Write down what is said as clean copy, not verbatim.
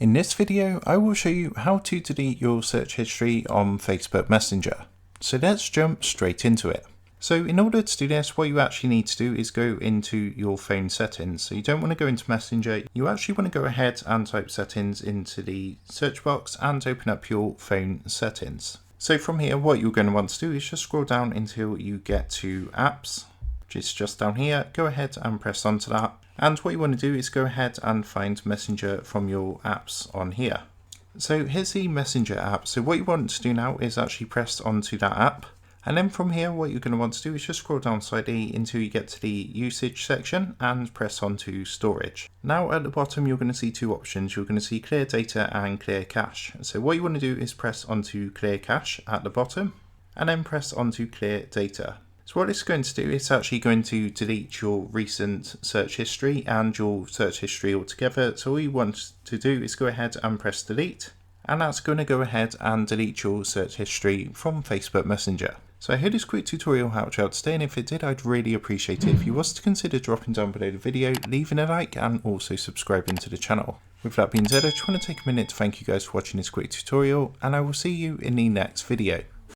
In this video, I will show you how to delete your search history on Facebook Messenger. So let's jump straight into it. So in order to do this, what you actually need to do is go into your phone settings. So you don't want to go into Messenger, you actually want to go ahead and type settings into the search box and open up your phone settings. So from here, what you're going to want to do is just scroll down until you get to apps, which is just down here. Go ahead and press onto that. And what you want to do is go ahead and find Messenger from your apps on here. So here's the Messenger app. So what you want to do now is actually press onto that app. And then from here, what you're going to want to do is just scroll down slightly until you get to the usage section and press onto storage. Now at the bottom, you're going to see two options. You're going to see clear data and clear cache. So what you want to do is press onto clear cache at the bottom and then press onto clear data. So what it's going to do is actually going to delete your recent search history and your search history altogether. So all you want to do is go ahead and press delete, and that's going to go ahead and delete your search history from Facebook Messenger. So I hope this quick tutorial helped you out today, and if it did, I'd really appreciate it if you was to consider dropping down below the video, leaving a like and also subscribing to the channel. With that being said, I just want to take a minute to thank you guys for watching this quick tutorial, and I will see you in the next video.